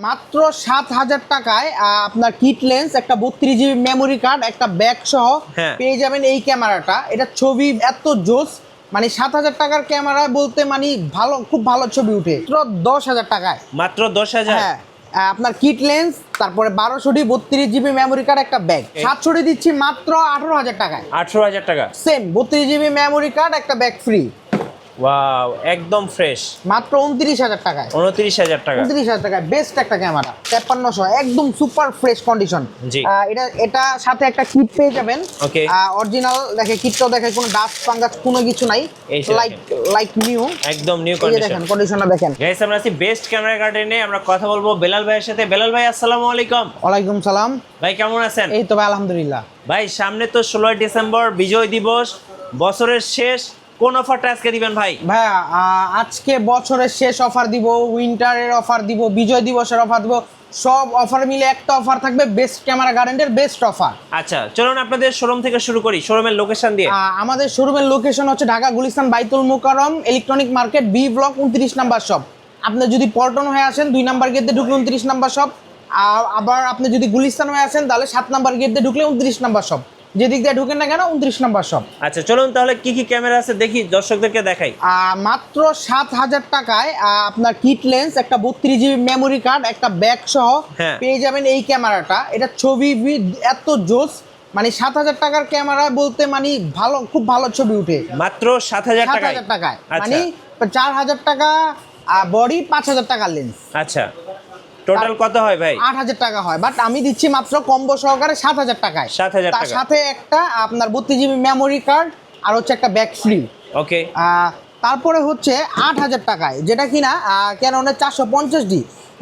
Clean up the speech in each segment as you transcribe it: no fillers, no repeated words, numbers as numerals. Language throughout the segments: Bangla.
মাত্র ৭,০০০ টাকায় আপনার কিট লেন্স, একটা 32 জিবি মেমোরি কার্ড, একটা ব্যাগ সহ পেয়ে যাবেন এই ক্যামেরাটা। এটা ছবি এত জোস, মানে ৭,০০০ টাকার ক্যামেরা বলতে মানে ভালো, খুব ভালো ছবি উঠে। মাত্র ১০,০০০ টাকায়, মাত্র ১০,০০০। হ্যাঁ, আপনার কিট লেন্স, তারপরে 1200 32 জিবি মেমোরি কার্ড, একটা ব্যাগ। 700 দিচ্ছি মাত্র 18,০০০ টাকায়। 18,০০০ টাকা, সেম 32 জিবি মেমোরি কার্ড, একটা ব্যাগ ফ্রি। ওয়াও, একদম ফ্রেশ, মাত্র 29,০০০ টাকায়। 29,০০০ টাকা, 29,০০০ টাকায় বেস্ট একটা ক্যামেরা। 5300, একদম সুপার ফ্রেশ কন্ডিশন। জি। এটা সাথে একটা কিট পেয়ে যাবেন। ওকে, অরিজিনাল দেখে, কিটটাও দেখে, কোনো ডাস্ট ফাঙ্গাস কোনো কিছু নাই, লাইক নিউ, একদম নিউ এই কন্ডিশন। দেখেন কন্ডিশনটা দেখেন। গাইস, আমরা আছি বেস্ট ক্যামেরা গার্ডেনে। আমরা কথা বলবো বেলাল ভাইয়ের সাথে। বেলাল ভাই, আসসালামু আলাইকুম। ওয়ালাইকুম সালাম ভাই, কেমন আছেন? এই তো ভাই, আলহামদুলিল্লাহ। ভাই, সামনে তো 16 ডিসেম্বর বিজয় দিবস, বছরের শেষ, কোন অফারটা আজকে দিবেন ভাই? ভাইয়া আজকে বছরের শেষ অফার দিব, উইন্টারের অফার দিব, বিজয় দিবসের অফার দিব, সব অফার মিলে একটা অফার থাকবে, বেস্ট ক্যামেরা গার্ডেনের বেস্ট অফার। আচ্ছা, চলুন আপনাদের শোরুম থেকে শুরু করি, শোরুমের লোকেশন দিয়ে। আমাদের শোরুমের লোকেশন হচ্ছে Dhaka Gulistan Baitul Mukarram electronic market, B block, 29 number shop. আপনি যদি পল্টন হয়ে আসেন 2 নাম্বার গেট দিয়ে ঢুকলে 29 নাম্বার শপ। আবার আপনি যদি গুলিস্তান হয়ে আসেন তাহলে 7 নাম্বার গেট দিয়ে ঢুকলে 29 নাম্বার শপ। যেদিক দিয়ে ঢুকেন না কেন 29 নাম্বার শপ। আচ্ছা, চলুন তাহলে কি কি ক্যামেরা আছে দেখি, দর্শকদেরকে দেখাই। মাত্র 7,০০০ টাকায় আপনার কিট লেন্স, একটা 32 জিবি মেমোরি কার্ড, একটা ব্যাগ সহ পেয়ে যাবেন এই ক্যামেরাটা। এটা ছবি এত জোস, মানে 7,০০০ টাকার ক্যামেরা বলতে মানে ভালো, খুব ভালো ছবি উঠে। মাত্র 7,০০০ টাকায়, মানে 4,০০০ টাকা বডি, 5,০০০ টাকা লেন্স। আচ্ছা, টোটাল কত হয় ভাই? 8,০০০ টাকা হয়, বাট আমি দিচ্ছি মাত্র কম্বো সহকারে 7,০০০ টাকায়। 7,০০০ তার টাকা, সাথে একটা আপনার 32 জিবি মেমোরি কার্ড আর হচ্ছে একটা ব্যাগ ফ্রি। ওকে। তারপরে হচ্ছে 8,০০০ টাকায়, যেটা কিনা ক্যাননের 450D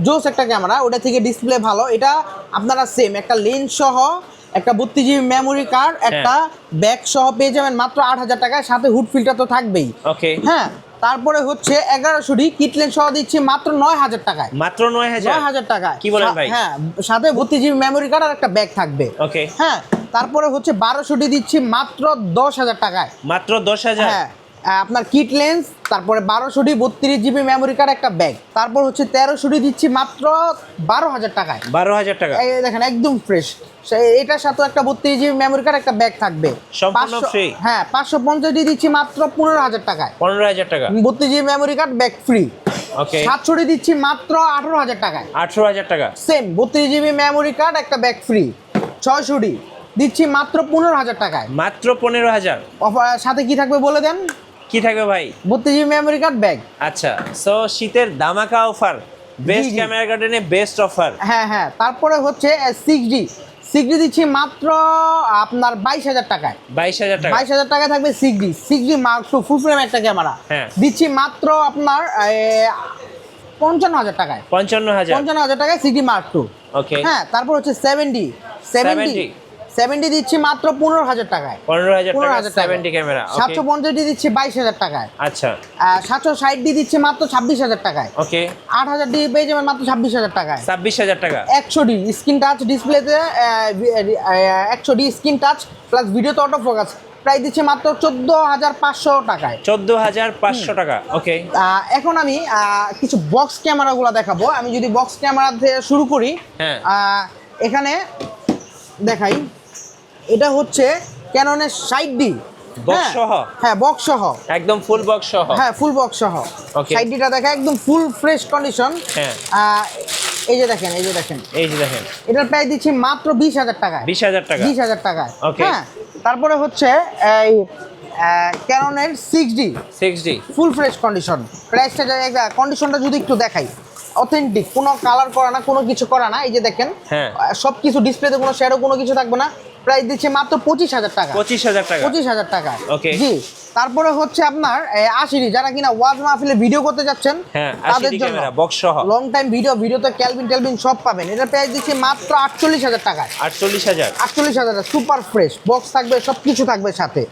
জোস একটা ক্যামেরা, ওটা থেকে ডিসপ্লে ভালো। এটা আপনারা সেম একটা লেন্স সহ, একটা 32 জিবি মেমোরি কার্ড, একটা ব্যাগ সহ পেয়ে যাবেন মাত্র 8,০০০ টাকায়, সাথে হুড ফিল্টার তো থাকবেই। ওকে, হ্যাঁ, তারপরে হচ্ছে 1100D কিট লেন্স সহ দিচ্ছি মাত্র 9,০০০ টাকায়। মাত্র 9,০০০ টাকায়, কি বলেন ভাই? হ্যাঁ, সাথে 32 জিবি মেমোরি কার্ড আর একটা ব্যাগ থাকবে। ওকে, হ্যাঁ, তারপরে হচ্ছে 1200D দিচ্ছি মাত্র 10,০০০ টাকায়। মাত্র 10,০০০। হ্যাঁ, আপনার কিট লেন্স, তারপরে 1200D 32 জিবি মেমোরি কার্ড, একটা ব্যাগ। তারপর হচ্ছে 1300D দিচ্ছি মাত্র 12,০০০ টাকায়। 12,০০০ টাকা, এই দেখেন একদম ফ্রেশ। এটার সাথে একটা 32 জিবি মেমোরি কার্ড, একটা ব্যাগ থাকবে, সম্পূর্ণ ফ্রি। হ্যাঁ, 550D দিচ্ছি মাত্র 15,০০০ টাকায়। 15,০০০ টাকা, 32 GB memory card, bag free. Okay. 700D দিচ্ছি মাত্র 18,০০০ টাকায়। 18,০০০ টাকা, সেম 32 জিবি মেমোরি কার্ড, একটা ব্যাগ ফ্রি। 600D দিচ্ছি মাত্র 15,০০০ টাকায়। মাত্র 15,০০০। সাথে কি থাকবে বলে দেন? কি থাকবে ভাই? 32 জিবি মেমোরি কার্ড, ব্যাগ। আচ্ছা, সো শীতের ধামাকা অফার, বেস্ট ক্যামেরা গার্ডেনে বেস্ট অফার। হ্যাঁ, তারপরে হচ্ছে 6D দিচ্ছি মাত্র আপনার 22,০০০ টাকায়। 22,০০০ টাকা, 22,০০০ টাকায় থাকবে 6D মার্ক 2 ফুল ফ্রেম একটা ক্যামেরা। দিচ্ছি মাত্র আপনার 55,০০০ টাকায়। 55,০০০ টাকায় 6D মার্ক 2। ওকে। হ্যাঁ, তারপর হচ্ছে 7D দিচ্ছি মাত্র 15,০০০ টাকায়। 15,০০০ টাকা 70 ক্যামেরা। 750D দিচ্ছি 22,০০০ টাকায়। আচ্ছা, 760D দিচ্ছি মাত্র 26,০০০ টাকায়। ওকে। 8,000D পেয়ে যাবেন মাত্র 26,০০০ টাকায়। 26,০০০ টাকা। 100D স্ক্রিন টাচ ডিসপ্লেতে, 100D স্ক্রিন টাচ প্লাস ভিডিওতে অটো ফোকাস, প্রাইস দিচ্ছি মাত্র 14,500 টাকায়। 14,500 টাকা, ওকে। এখন আমি কিছু বক্স ক্যামেরাগুলো দেখাবো। আমি যদি বক্স ক্যামেরা থেকে শুরু করি, এখানে দেখাই। এটা হচ্ছে ক্যাননের 60D বক্স সহ। হ্যাঁ, বক্স সহ, একদম ফুল বক্স সহ। হ্যাঁ, ফুল বক্স সহ। 60Dটা দেখা একদম ফুল ফ্রেশ কন্ডিশন। হ্যাঁ, এই যে দেখেন, এটার প্রাইস দিচ্ছি মাত্র 20,০০০ টাকায়। 20,০০০ টাকা, 20,০০০ টাকায়। ওকে। হ্যাঁ, তারপরে হচ্ছে এই ক্যাননের 6D ফুল ফ্রেশ কন্ডিশন। প্রাইসটা কন্ডিশনটা যদি একটু দেখাই, অথেন্টিক, কোনো কালার করা না, কোনো কিছু করা না। এই যে দেখেন, সব কিছু ডিসপ্লেতে কোনো শ্যাডো কোনো কিছু থাকবে না। প্রাইস দিচ্ছে মাত্র 25,০০০ টাকা। 25,০০০ টাকা, জি। তারপরে হচ্ছে আপনার 80D, যারা কিনা ওয়াজ মাহফিলে ভিডিও করতে যাচ্ছেন তাদের জন্য বক্স সহ লং টাইম ভিডিওতে ক্যালভিন সব পাবেন। এটার প্রাইস দিচ্ছে মাত্র 48,০০০ টাকায়। 48,০০০ সুপার ফ্রেশ বক্স থাকবে, সব কিছু থাকবে সাথে।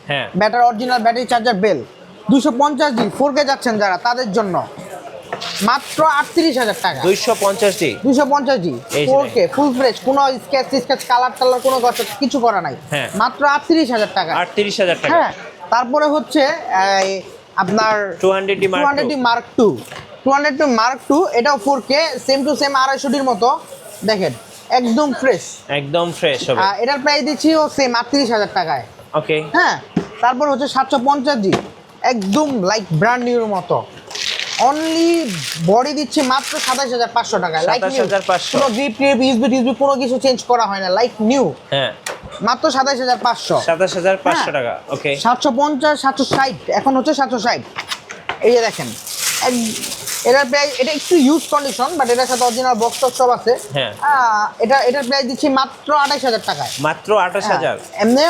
ব্যাটারি অরিজিনাল ব্যাটারি চার্জার বেল। 250D 4K যাচ্ছেন যারা, তাদের জন্য মাত্র 38,০০০ টাকা। 250D 4K ফুল ফ্রেশ, কোনো স্কেচ কালার কোনো কিছু করা নাই, মাত্র 38,০০০ টাকা। 38,০০০ টাকা। হ্যাঁ, তারপরে হচ্ছে আপনার 200D মার্ক 2 200 মার্ক 2, এটাও 4K, সেম টু সেম 250 মতো। দেখেন একদম ফ্রেশ, একদম ফ্রেশ হবে। এটার প্রাইস দিচ্ছি ও সেম 38,000 টাকায়। ওকে। হ্যাঁ, তারপর হচ্ছে 750G, একদম লাইক ব্র্যান্ড নিউর মতো। অনলি বডি দিচ্ছি মাত্র 27,500 টাকায়, লাইক নিউ। 27,500 কোনো গ্রিপ ট্রিপ ইউএসবি কোনো কিছু চেঞ্জ করা হয় না, লাইক নিউ। হ্যাঁ, মাত্র 27,500। 27,500 টাকা। ওকে। 750, 760, এখন হচ্ছে 760। এই যে দেখেন এটার প্রাইস, এটা একটু ইউজ কন্ডিশন, বাট এটার সাথে অরিজিনাল বক্স টক্স সব আছে। হ্যাঁ। এটার প্রাইস দিচ্ছি মাত্র 28,000 টাকায়। মাত্র 28,000। এমনি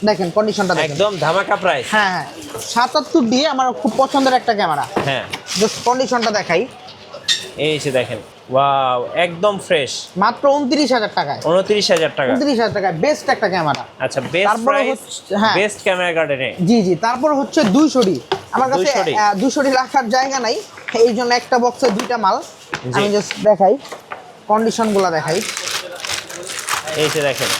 দেখেন কন্ডিশনটা দেখেন, একদম ধামাকা প্রাইস। হ্যাঁ হ্যাঁ। 77D আমার খুব পছন্দের একটা ক্যামেরা। হ্যাঁ, জাস্ট কন্ডিশনটা দেখাই। এই যে দেখেন, ওয়াও, একদম ফ্রেশ। মাত্র 29,000 টাকায়। 29,000 টাকা। 29,000 টাকায় বেস্ট একটা ক্যামেরা। আচ্ছা, বেস্ট তারপরে প্রাইস, হ্যাঁ। বেস্ট ক্যামেরা গার্ডেনে। জি জি, তারপর হচ্ছে 200D। আমার কাছে 200D 200D রাখার জায়গা নাই, এই জন্য একটা বক্সে দুইটা মাল। জি। আমি জাস্ট দেখাই, কন্ডিশনগুলো দেখাই। এই যে দেখেন,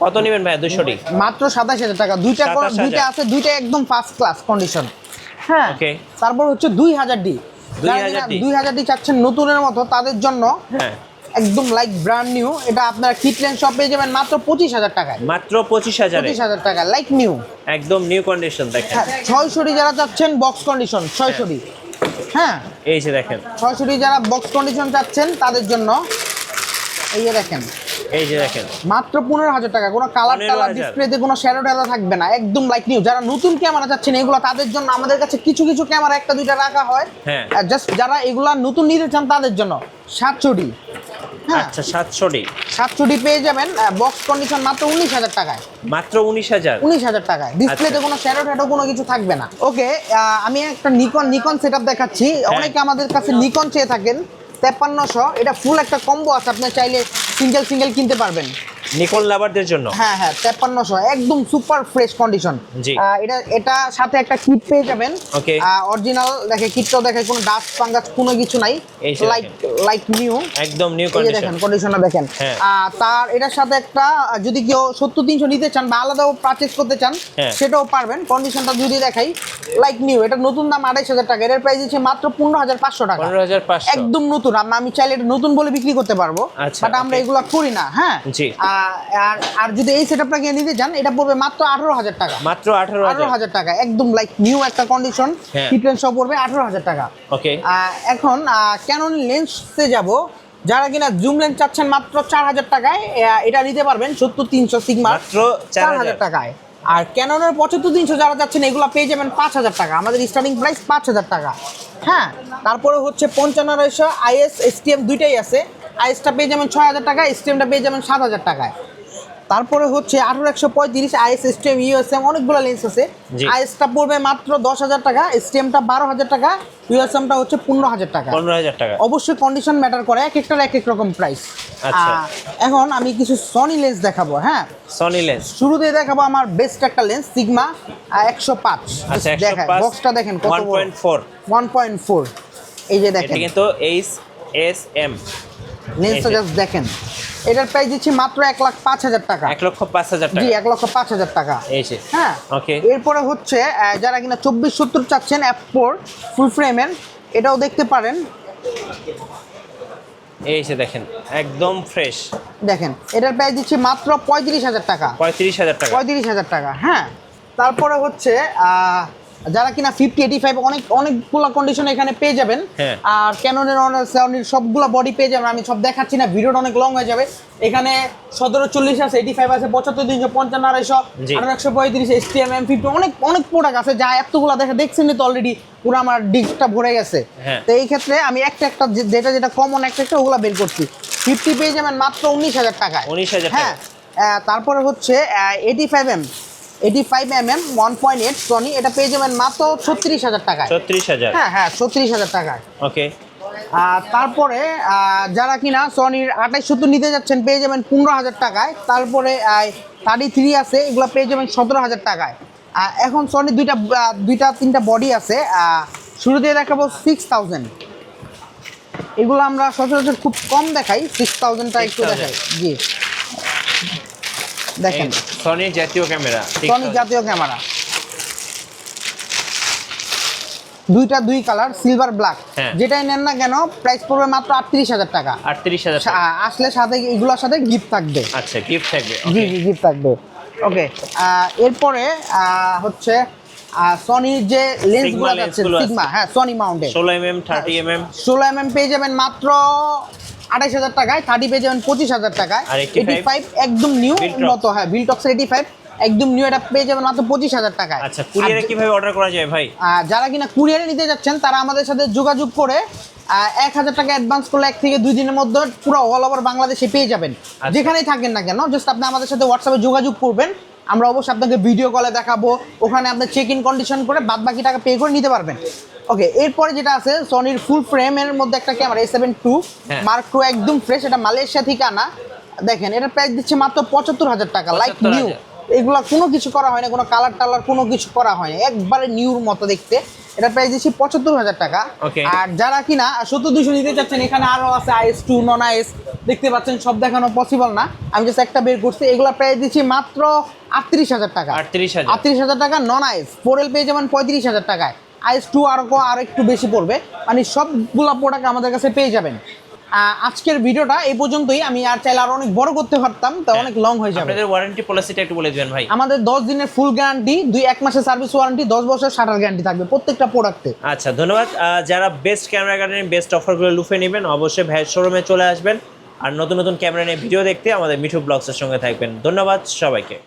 কত নেবেন ভাই 200D? মাত্র 27,000 টাকা। দুইটা 27,000 দুইটা আছে, দুইটা একদম ফার্স্ট ক্লাস কন্ডিশন। হ্যাঁ, ওকে। তারপর হচ্ছে 2000D। 2000D 2000D চাচ্ছেন নতুনের মতো, তাদের জন্য হ্যাঁ, একদম লাইক ব্র্যান্ড নিউ। এটা আপনার কিটলেন শপ পেয়ে যাবেন মাত্র 25,000 টাকায়। মাত্র 25,000 এ 25,000 টাকা লাইক নিউ। একদম নিউ কন্ডিশন। দেখেন, হ্যাঁ, 600D যারা চাচ্ছেন বক্স কন্ডিশন, 600D। হ্যাঁ, এই যে দেখেন, 600D যারা বক্স কন্ডিশন চাচ্ছেন তাদের জন্য এই যে দেখেন, এই যে দেখেন, মাত্র 15,000 টাকা। কোনো কালার 15,000 টালার ডিসপ্লেতে কোনো শ্যাডো টালা থাকবে না, একদম লাইক নিউ। যারা নতুন ক্যামেরা চাচ্ছেন এগুলো তাদের জন্য আমাদের কাছে কিছু কিছু ক্যামেরা একটা দুইটা রাখা হয়। হ্যাঁ। জাস্ট যারা এগুলা নতুন নিতে চান তাদের জন্য 700D। হ্যাঁ, আচ্ছা 700D 700D পেয়ে যাবেন বক্স কন্ডিশন মাত্র 19,000 টাকায়। মাত্র 19,000। 19,000 টাকায় ডিসপ্লেতে আচ্ছা। কোনো শ্যাডো ট্যাডো কোনো কিছু থাকবে না। ওকে, আমি একটা নিকন সেটআপ দেখাচ্ছি। অনেকে আমাদের কাছে নিকন চেয়ে থাকেন 5300, এটা ফুল একটা কম্বো আছে, আপনি চাইলে সিঙ্গেল কিনতে পারবেন। নিকন লাভারদের জন্য। হ্যাঁ হ্যাঁ, 5300 একদম সুপার ফ্রেশ কন্ডিশন। জি। এটা সাথে একটা কিট পেয়ে যাবেন। ওকে। অরিজিনাল দেখে, কিটটাও দেখে, কোনো ডাস্ট ফাঙ্গাস কোনো কিছু নাই, এই যে লাইক লাইক নিউ। একদম নিউ এই যে কন্ডিশন। দেখেন কন্ডিশনটা দেখেন। হ্যাঁ। তার এটার সাথে একটা যদি কেউ 70-300 নিতে চান বা আলাদাও পারচেজ করতে চান হ্যাঁ। সেটাও পারবেন। কন্ডিশনটা যদি দেখাই লাইক নিউ, এটা নতুন দাম 28,000 টাকা। এর প্রাইস দিচ্ছে মাত্র 15,500 টাকা। 15,500 একদম নতুন। আমি চাইলে এটা নতুন বলে বিক্রি করতে পারবো, আচ্ছা, বাট আমরা okay। এগুলো করি না। হ্যাঁ, জি। আর যদি এই সেটআপটা কিনে নিতে চান এটা পড়বে মাত্র 18,000 টাকা। মাত্র 18,000। 18,000 টাকা একদম লাইক নিউ একটা কন্ডিশন। হ্যাঁ। কিটলেন সব পড়বে 18,000 টাকা। ওকে। এখন ক্যানন লেন্সে যাব। যারা কিনা জুম লেন্স চাচ্ছেন মাত্র 4,000 টাকায় এটা নিতে পারবেন। 70-300 সিগমা মাত্র 4,000 টাকায়। আর ক্যাননের 75-300 যারা চাচ্ছেন এগুলো পেয়ে যাবেন 5,000 টাকা। আমাদের স্টার্টিং প্রাইস 5,000 টাকা। হ্যাঁ, তারপরে হচ্ছে 55-200 আইএস এসটিএম দুইটাই আছে। আইএসটা পেয়ে যাবেন 6,000 টাকা, এসটিএমটা পেয়ে যাবেন 7,000 টাকায়। তারপরে হচ্ছে 18-135 আইএস এসটিএম ইউএসএম অনেকগুলো লেন্স আছে। জি। আইএসটা পড়বে মাত্র 10,000 টাকা, এসটিএমটা 12,000 টাকা, ইউএসএমটা হচ্ছে 15,000 টাকা। 15,000 টাকা। অবশ্যই কন্ডিশন ম্যাটার করে, এক একটার এক এক রকম প্রাইস। আচ্ছা। এখন আমি কিছু সনি লেন্স দেখাবো। হ্যাঁ, সনি লেন্স। শুরুতে দেখাবো আমার বেস্ট একটা লেন্স সিগমা 105। আচ্ছা, দেখেন 105 বক্সটা দেখেন কত বড়, 1.4। 1.4। এই যে এটা দেখেন কিন্তু এইচএসএম লেন্সটা, এই যে। জাস্ট দেখেন। এটার প্রাইস দিচ্ছি মাত্র 1,05,000 টাকা। 1,05,000 জি, টাকা। 1,05,000 টাকা। এই যে। হ্যাঁ, ওকে। এরপরে হচ্ছে যারা কিনা 2470 চাচ্ছেন F4 ফুল ফ্রেমের, এটাও দেখতে পারেন। এই যে দেখেন, একদম ফ্রেশ। দেখেন এটার প্রাইস দিচ্ছি মাত্র 35,000 টাকা। 35,000 টাকা। 35,000 টাকা। হ্যাঁ, তারপরে হচ্ছে যারা কিনা 50-85 অনেকগুলো কন্ডিশন এখানে পেয়ে যাবেন। হ্যাঁ। আর ক্যাননের সনির সবগুলো বডি পেয়ে যাবেন। আমি সব দেখাচ্ছি না, ভিডিওটা অনেক লং হয়ে যাবে। এখানে 1740 আছে, 85 আছে, 75-300, 55-200, জি। 1835 এসটিএম M50 অনেক প্রোডাক্ট আছে। যা এতগুলো দেখছেন তো অলরেডি পুরো আমার ডিস্কটা ভরে গেছে। হ্যাঁ। তো এই ক্ষেত্রে আমি একটা যেটা কমন একটা ওগুলা বের করছি। 50 পেয়ে যাবেন মাত্র 19,000 টাকায়। 19,000 হ্যাঁ, তারপরে হচ্ছে 85mm 1.8 সনি, এটা পেয়ে যাবেন মাত্র 36,000 টাকায়। 36,000। হ্যাঁ হ্যাঁ, 36,000 টাকায়। ওকে। তারপরে যারা কিনা সনির 2870 নিতে যাচ্ছেন পেয়ে যাবেন 15,000 টাকায়। তারপরে 33 আছে, এগুলো পেয়ে যাবেন 17,000 টাকায়। এখন সনির দুইটা তিনটা বডি আছে। শুরু দিয়ে দেখাবো 6,000। এগুলো আমরা সচরাচর খুব কম দেখাই, 6,000টা একটু 6,000 দেখাই। জি, দেখেন সনি জাতীয় ক্যামেরা। সনি জাতীয় ক্যামেরা। দুইটা দুই কালার সিলভার ব্ল্যাক, হ্যাঁ। যেটাই নেন না কেন প্রাইস পড়বে মাত্র 38,000 টাকা। 38,000 টাকা। আসলে সাথে এগুলোর সাথে গিফট থাকবে। আচ্ছা, গিফট থাকবে। জি জি, গিফট থাকবে। ওকে, এরপরে হচ্ছে সনির যে লেন্সগুলো আছে সিগমা, হ্যাঁ Sony mountain 16mm 30mm 16mm পেয়ে যাবেন মাত্র 28,000 টাকায়, 30 পেয়ে যাবেন 25,000 টাকায়, আর 85 একদম নিউ Viltrox। উন্নত, হ্যাঁ ভিলটক্সের 85 একদম নিউ, এটা পেয়ে যাবেন মাত্র 25,000 টাকায়। আচ্ছা, কুরিয়ারে কিভাবে অর্ডার করা যায় ভাই? যারা কিনা কুরিয়ারে নিতে যাচ্ছেন তারা আমাদের সাথে যোগাযোগ করে 1,000 টাকা অ্যাডভান্স করলে 1 থেকে 2 দিনের মধ্যে পুরো অল ওভার বাংলাদেশে পেয়ে যাবেন। আচ্ছা। যেখানেই থাকেন না কেন জাস্ট আপনি আমাদের সাথে হোয়াটসঅ্যাপে যোগাযোগ করবেন, আমরা অবশ্যই আপনাকে ভিডিও কলে দেখাবো, ওখানে আপনি চেক ইন কন্ডিশন করে বাদ বাকি টাকা পে করে নিতে পারবেন। ওকে, এরপরে যেটা আছে সনির ফুল ফ্রেমের মধ্যে একটা ক্যামেরা A7 II হ্যাঁ। Mark II একদম ফ্রেশ, এটা মালয়েশিয়া থেকে আনা। দেখেন এটা প্রাইস দিচ্ছে মাত্র 75,000 টাকা, লাইক নিউ। 75,000 এগুলা কোনো কিছু করা হয় না, কোনো কালার টালার কোনো কিছু করা হয় না, একবারে নিউর মতো দেখতে। এটা প্রাইস দিচ্ছি 75,000 টাকা। Okay. আর যারা কিনা 70-200 নিতে চাচ্ছেন, এখানে আরো আছে IS2 নন IS, দেখতে পাচ্ছেন সব দেখানো পসিবল না, আমি জাস্ট একটা বের করছি। এগুলা প্রাইস দিচ্ছি মাত্র 38,000 টাকা। 38,000 38,000 টাকা নন আইস। 4L পেয়ে যাবেন 35,000 টাকায়, IS2 আর একটু বেশি পড়বে, মানে সবগুলা প্রোডাক্ট আমাদের কাছে পেয়ে যাবেন। আজকের ভিডিওটা এই পর্যন্তই, আমি আর চাইলে আরো অনেক বড় করতে পারতাম, তো অনেক লং হয়ে যাবে। আপনাদের ওয়ারেন্টি পলিসিটা একটু বলে দিবেন ভাই। আমাদের 10 দিনের ফুল গ্যারান্টি, 1 মাসের সার্ভিস ওয়ারেন্টি, 10 বছর শাটার গ্যারান্টি থাকবে প্রত্যেকটা প্রোডাক্টে। আচ্ছা, ধন্যবাদ। যারা বেস্ট ক্যামেরা গার্ডেনের বেস্ট অফারগুলো লুফে নেবেন অবশ্যই ভাইয়ের শোরুমে চলে আসবেন, আর নতুন নতুন ক্যামেরা নিয়ে ভিডিও দেখতে আমাদের মিঠু ব্লগসের সঙ্গে থাকবেন। ধন্যবাদ সবাইকে।